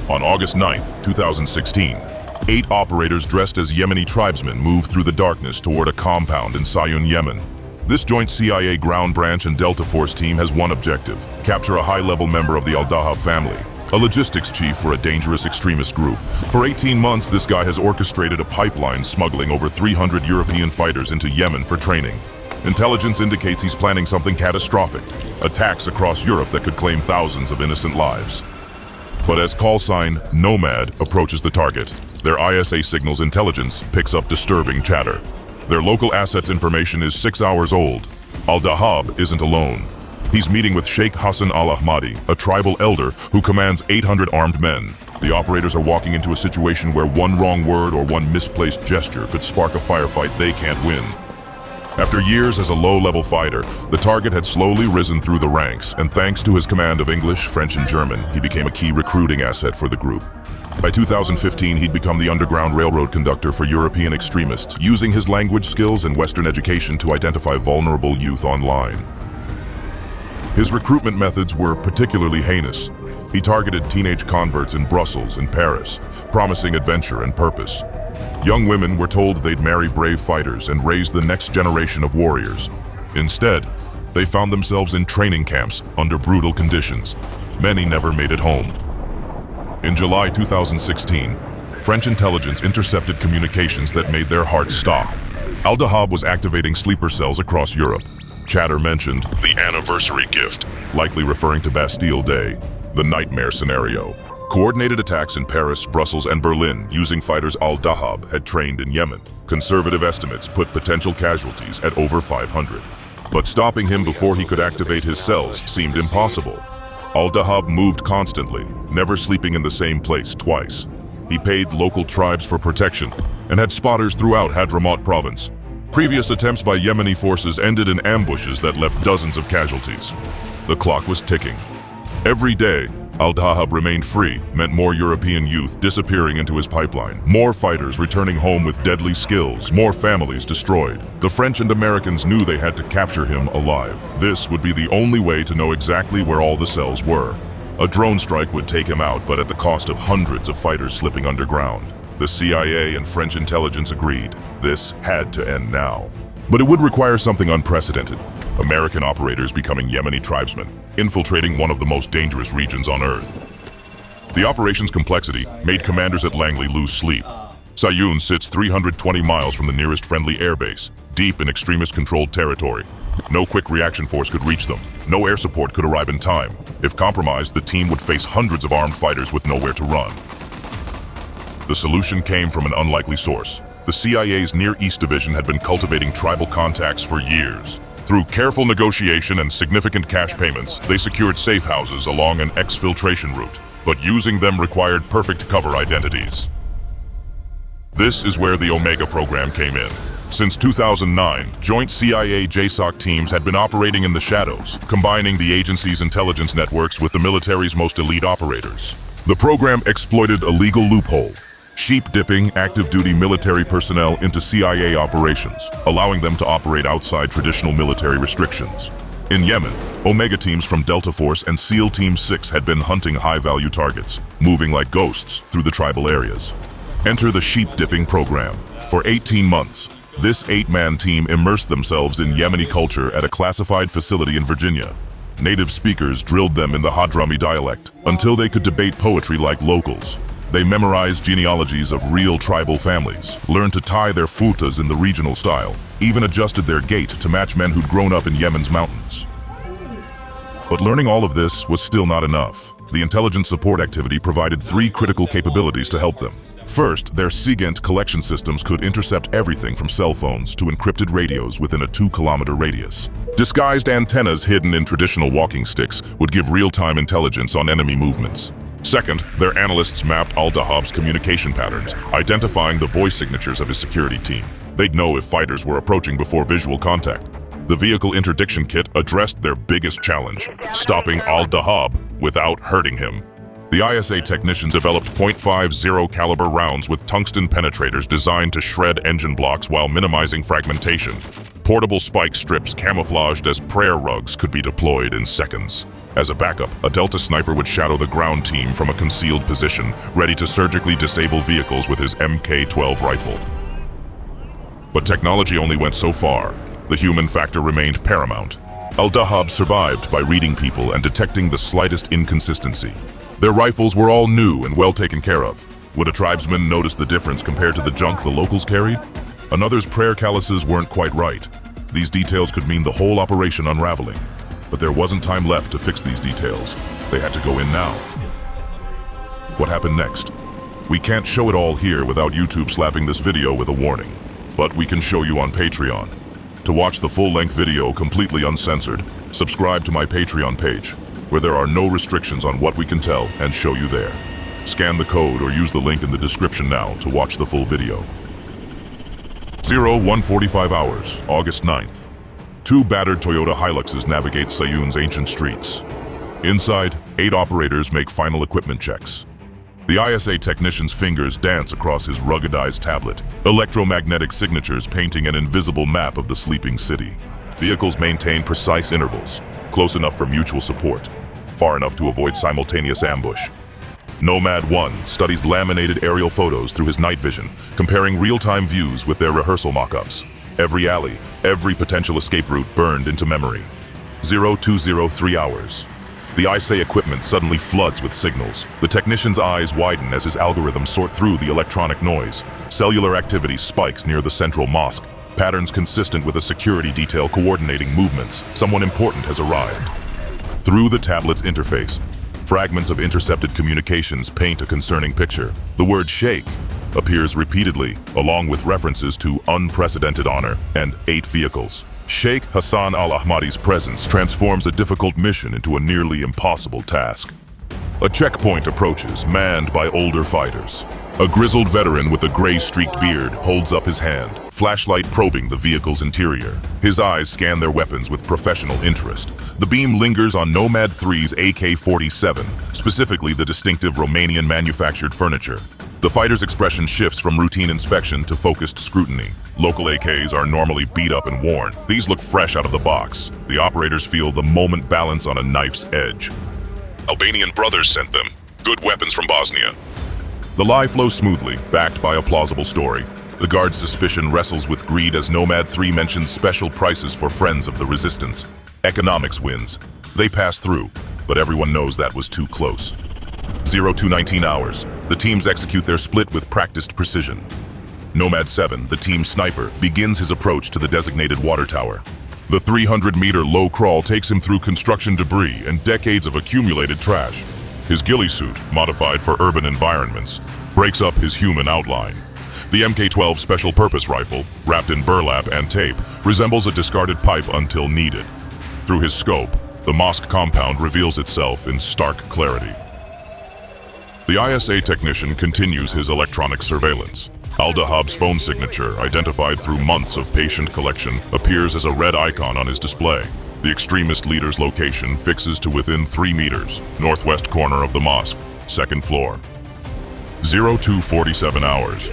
On August 9, 2016, 8 operators dressed as Yemeni tribesmen moved through the darkness toward a compound in Sayun, Yemen. This joint CIA ground branch and Delta Force team has one objective: capture a high-level member of the Al-Dahab family, a logistics chief for a dangerous extremist group. For 18 months, this guy has orchestrated a pipeline smuggling over 300 European fighters into Yemen for training. Intelligence indicates he's planning something catastrophic, attacks across Europe that could claim thousands of innocent lives. But as call sign Nomad approaches the target, their ISA signals intelligence picks up disturbing chatter. Their local assets information is 6 hours old. Al-Dahab isn't alone. He's meeting with Sheikh Hassan al-Ahmadi, a tribal elder who commands 800 armed men. The operators are walking into a situation where one wrong word or one misplaced gesture could spark a firefight they can't win. After years as a low-level fighter, the target had slowly risen through the ranks, and thanks to his command of English, French, and German, he became a key recruiting asset for the group. By 2015, he'd become the underground railroad conductor for European extremists, using his language skills and Western education to identify vulnerable youth online. His recruitment methods were particularly heinous. He targeted teenage converts in Brussels and Paris, promising adventure and purpose. Young women were told they'd marry brave fighters and raise the next generation of warriors. Instead, they found themselves in training camps under brutal conditions. Many never made it home. In July 2016, French intelligence intercepted communications that made their hearts stop. Al-Dahab was activating sleeper cells across Europe. Chatter mentioned the anniversary gift, likely referring to Bastille Day, the nightmare scenario. Coordinated attacks in Paris, Brussels, and Berlin using fighters Al-Dahab had trained in Yemen. Conservative estimates put potential casualties at over 500. But stopping him before he could activate his cells seemed impossible. Al-Dahab moved constantly, never sleeping in the same place twice. He paid local tribes for protection and had spotters throughout Hadramaut province. Previous attempts by Yemeni forces ended in ambushes that left dozens of casualties. The clock was ticking. Every day, Al-Dahab remained free meant more European youth disappearing into his pipeline, more fighters returning home with deadly skills, more families destroyed. The French and Americans knew they had to capture him alive. This would be the only way to know exactly where all the cells were. A drone strike would take him out, but at the cost of hundreds of fighters slipping underground. The CIA and French intelligence agreed. This had to end now. But it would require something unprecedented. American operators becoming Yemeni tribesmen, infiltrating one of the most dangerous regions on Earth. The operation's complexity made commanders at Langley lose sleep. Sayun sits 320 miles from the nearest friendly airbase, deep in extremist-controlled territory. No quick reaction force could reach them. No air support could arrive in time. If compromised, the team would face hundreds of armed fighters with nowhere to run. The solution came from an unlikely source. The CIA's Near East Division had been cultivating tribal contacts for years. Through careful negotiation and significant cash payments, they secured safe houses along an exfiltration route, but using them required perfect cover identities. This is where the Omega program came in. Since 2009, joint CIA-JSOC teams had been operating in the shadows, combining the agency's intelligence networks with the military's most elite operators. The program exploited a legal loophole, sheep-dipping active-duty military personnel into CIA operations, allowing them to operate outside traditional military restrictions. In Yemen, Omega teams from Delta Force and SEAL Team 6 had been hunting high-value targets, moving like ghosts through the tribal areas. Enter the sheep-dipping program. For 18 months, this 8-man team immersed themselves in Yemeni culture at a classified facility in Virginia. Native speakers drilled them in the Hadrami dialect until they could debate poetry like locals. They memorized genealogies of real tribal families, learned to tie their futas in the regional style, even adjusted their gait to match men who'd grown up in Yemen's mountains. But learning all of this was still not enough. The intelligence support activity provided 3 critical capabilities to help them. First, their SIGINT collection systems could intercept everything from cell phones to encrypted radios within a 2-kilometer radius. Disguised antennas hidden in traditional walking sticks would give real-time intelligence on enemy movements. Second, their analysts mapped Al-Dahab's communication patterns, identifying the voice signatures of his security team. They'd know if fighters were approaching before visual contact. The vehicle interdiction kit addressed their biggest challenge, stopping Al-Dahab without hurting him. The ISA technicians developed .50 caliber rounds with tungsten penetrators designed to shred engine blocks while minimizing fragmentation. Portable spike strips camouflaged as prayer rugs could be deployed in seconds. As a backup, a Delta sniper would shadow the ground team from a concealed position, ready to surgically disable vehicles with his Mk-12 rifle. But technology only went so far. The human factor remained paramount. Al-Dahab survived by reading people and detecting the slightest inconsistency. Their rifles were all new and well taken care of. Would a tribesman notice the difference compared to the junk the locals carried? Another's prayer calices weren't quite right. These details could mean the whole operation unraveling. But there wasn't time left to fix these details. They had to go in now. What happened next? We can't show it all here without YouTube slapping this video with a warning. But we can show you on Patreon. To watch the full-length video completely uncensored, subscribe to my Patreon page, where there are no restrictions on what we can tell and show you there. Scan the code or use the link in the description now to watch the full video. 01:45 hours, August 9th. Two battered Toyota Hiluxes navigate Sayun's ancient streets. Inside, 8 operators make final equipment checks. The ISA technician's fingers dance across his ruggedized tablet, electromagnetic signatures painting an invisible map of the sleeping city. Vehicles maintain precise intervals, close enough for mutual support, far enough to avoid simultaneous ambush. Nomad 1 studies laminated aerial photos through his night vision, comparing real-time views with their rehearsal mock-ups. Every alley, every potential escape route burned into memory. 0203 hours. The ISA equipment suddenly floods with signals. The technician's eyes widen as his algorithms sort through the electronic noise. Cellular activity spikes near the central mosque, patterns consistent with a security detail coordinating movements. Someone important has arrived. Through the tablet's interface, fragments of intercepted communications paint a concerning picture. The word Sheikh appears repeatedly, along with references to unprecedented honor and 8 vehicles. Sheikh Hassan al-Ahmadi's presence transforms a difficult mission into a nearly impossible task. A checkpoint approaches, manned by older fighters. A grizzled veteran with a gray-streaked beard holds up his hand, flashlight probing the vehicle's interior. His eyes scan their weapons with professional interest. The beam lingers on Nomad 3's AK-47, specifically the distinctive Romanian-manufactured furniture. The fighter's expression shifts from routine inspection to focused scrutiny. Local AKs are normally beat up and worn. These look fresh out of the box. The operators feel the moment balance on a knife's edge. Albanian brothers sent them. Good weapons from Bosnia. The lie flows smoothly, backed by a plausible story. The guard's suspicion wrestles with greed as Nomad 3 mentions special prices for friends of the resistance. Economics wins. They pass through, but everyone knows that was too close. 0219 hours. The teams execute their split with practiced precision. Nomad 7, the team sniper, begins his approach to the designated water tower. The 300-meter low crawl takes him through construction debris and decades of accumulated trash. His ghillie suit, modified for urban environments, breaks up his human outline. The Mk-12 special purpose rifle, wrapped in burlap and tape, resembles a discarded pipe until needed. Through his scope, the mosque compound reveals itself in stark clarity. The ISA technician continues his electronic surveillance. Al-Dahab's phone signature, identified through months of patient collection, appears as a red icon on his display. The extremist leader's location fixes to within 3 meters, northwest corner of the mosque, 2nd floor. 0247 hours.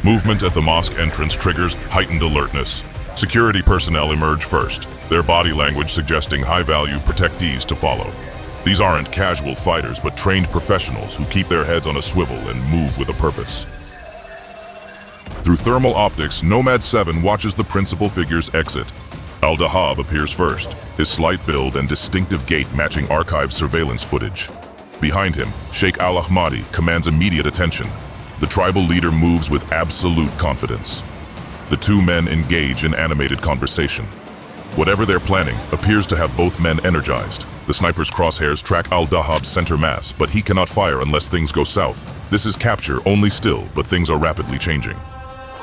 Movement at the mosque entrance triggers heightened alertness. Security personnel emerge first, their body language suggesting high-value protectees to follow. These aren't casual fighters, but trained professionals who keep their heads on a swivel and move with a purpose. Through thermal optics, Nomad 7 watches the principal figure's exit. Al-Dahab appears first, his slight build and distinctive gait matching archived surveillance footage. Behind him, Sheikh al-Ahmadi commands immediate attention. The tribal leader moves with absolute confidence. The two men engage in animated conversation. Whatever they're planning appears to have both men energized. The sniper's crosshairs track Al-Dahab's center mass, but he cannot fire unless things go south. This is capture only still, but things are rapidly changing.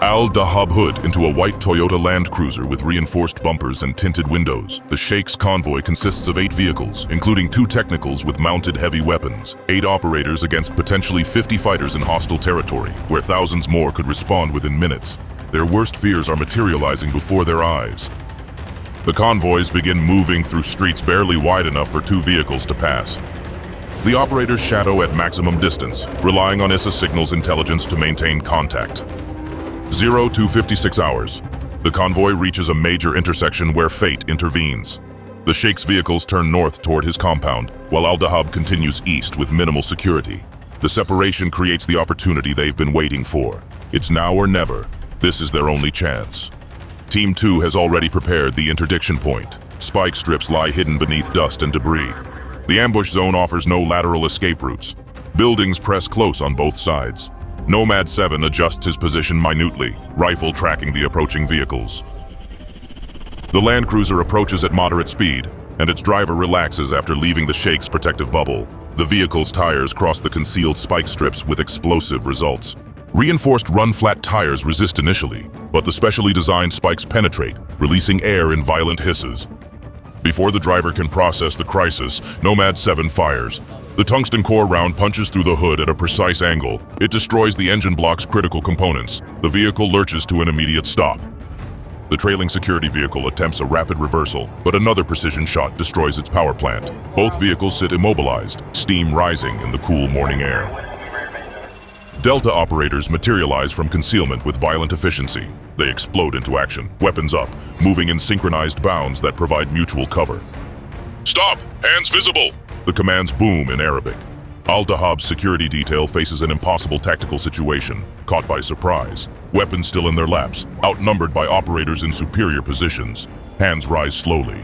Al-Dahab hood into a white Toyota Land Cruiser with reinforced bumpers and tinted windows. The Sheikh's convoy consists of 8 vehicles, including 2 technicals with mounted heavy weapons, 8 operators against potentially 50 fighters in hostile territory, where thousands more could respond within minutes. Their worst fears are materializing before their eyes. The convoys begin moving through streets barely wide enough for 2 vehicles to pass. The operators shadow at maximum distance, relying on ISA signals intelligence to maintain contact. 0256 hours. The convoy reaches a major intersection where fate intervenes. The Sheikh's vehicles turn north toward his compound, while Al-Dahab continues east with minimal security. The separation creates the opportunity they've been waiting for. It's now or never. This is their only chance. Team 2 has already prepared the interdiction point. Spike strips lie hidden beneath dust and debris. The ambush zone offers no lateral escape routes. Buildings press close on both sides. Nomad 7 adjusts his position minutely, rifle tracking the approaching vehicles. The Land Cruiser approaches at moderate speed, and its driver relaxes after leaving the Sheikh's protective bubble. The vehicle's tires cross the concealed spike strips with explosive results. Reinforced run-flat tires resist initially, but the specially designed spikes penetrate, releasing air in violent hisses. Before the driver can process the crisis, Nomad 7 fires. The tungsten core round punches through the hood at a precise angle. It destroys the engine block's critical components. The vehicle lurches to an immediate stop. The trailing security vehicle attempts a rapid reversal, but another precision shot destroys its power plant. Both vehicles sit immobilized, steam rising in the cool morning air. Delta operators materialize from concealment with violent efficiency. They explode into action, weapons up, moving in synchronized bounds that provide mutual cover. "Stop! Hands visible!" The commands boom in Arabic. Al-Dahab's security detail faces an impossible tactical situation, caught by surprise. Weapons still in their laps, outnumbered by operators in superior positions. Hands rise slowly.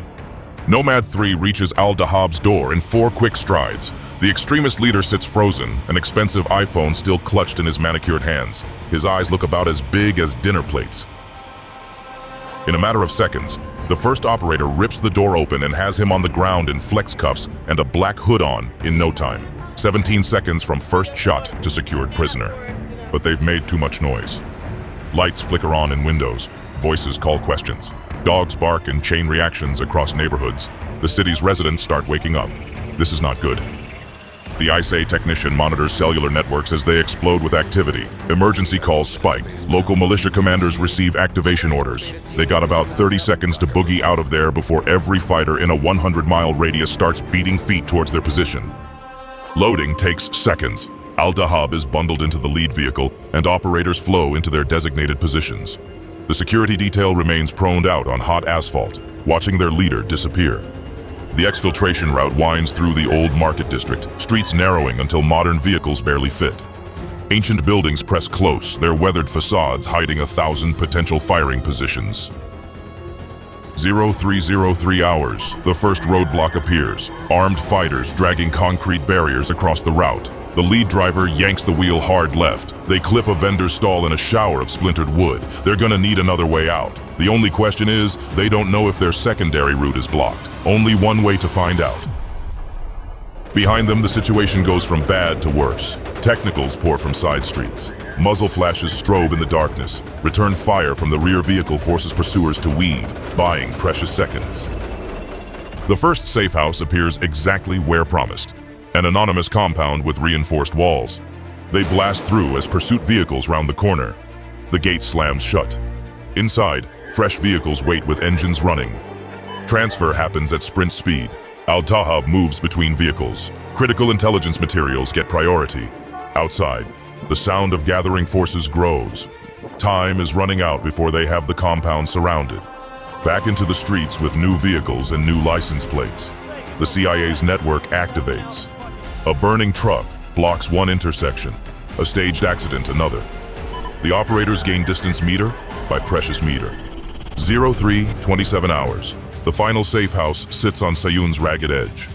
Nomad 3 reaches Al-Dahab's door in 4 quick strides. The extremist leader sits frozen, an expensive iPhone still clutched in his manicured hands. His eyes look about as big as dinner plates. In a matter of seconds, the first operator rips the door open and has him on the ground in flex cuffs and a black hood on in no time. 17 seconds from first shot to secured prisoner. But they've made too much noise. Lights flicker on in windows. Voices call questions. Dogs bark in chain reactions across neighborhoods. The city's residents start waking up. This is not good. The ISA technician monitors cellular networks as they explode with activity. Emergency calls spike. Local militia commanders receive activation orders. They got about 30 seconds to boogie out of there before every fighter in a 100-mile radius starts beating feet towards their position. Loading takes seconds. Al-Dahab is bundled into the lead vehicle, and operators flow into their designated positions. The security detail remains proned out on hot asphalt, watching their leader disappear. The exfiltration route winds through the old market district, streets narrowing until modern vehicles barely fit. Ancient buildings press close, their weathered facades hiding 1,000 potential firing positions. 0303 hours, the first roadblock appears, armed fighters dragging concrete barriers across the route. The lead driver yanks the wheel hard left. They clip a vendor's stall in a shower of splintered wood. They're gonna need another way out. The only question is, they don't know if their secondary route is blocked. Only one way to find out. Behind them, the situation goes from bad to worse. Technicals pour from side streets. Muzzle flashes strobe in the darkness. Return fire from the rear vehicle forces pursuers to weave, buying precious seconds. The first safe house appears exactly where promised. An anonymous compound with reinforced walls. They blast through as pursuit vehicles round the corner. The gate slams shut. Inside, fresh vehicles wait with engines running. Transfer happens at sprint speed. Al-Dahab moves between vehicles. Critical intelligence materials get priority. Outside, the sound of gathering forces grows. Time is running out before they have the compound surrounded. Back into the streets with new vehicles and new license plates. The CIA's network activates. A burning truck blocks one intersection, a staged accident another. The operators gain distance meter by precious meter. 0327 hours. The final safe house sits on Sayun's ragged edge.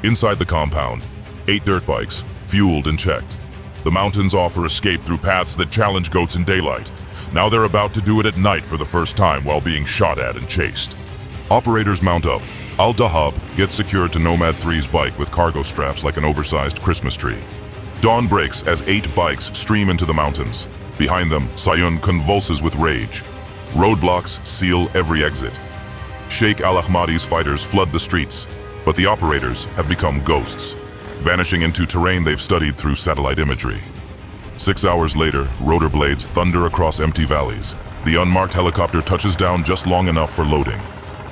Inside the compound, 8 dirt bikes, fueled and checked. The mountains offer escape through paths that challenge goats in daylight. Now they're about to do it at night for the first time while being shot at and chased. Operators mount up. Al-Dahab gets secured to Nomad 3's bike with cargo straps like an oversized Christmas tree. Dawn breaks as 8 bikes stream into the mountains. Behind them, Sayun convulses with rage. Roadblocks seal every exit. Sheikh Al-Ahmadi's fighters flood the streets, but the operators have become ghosts, vanishing into terrain they've studied through satellite imagery. 6 hours later, rotor blades thunder across empty valleys. The unmarked helicopter touches down just long enough for loading.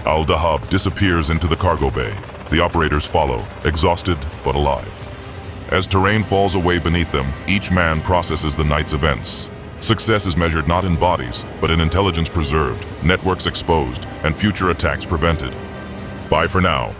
Al-Dahab disappears into the cargo bay. The operators follow, exhausted but alive. As terrain falls away beneath them, each man processes the night's events. Success is measured not in bodies, but in intelligence preserved, networks exposed, and future attacks prevented. Bye for now.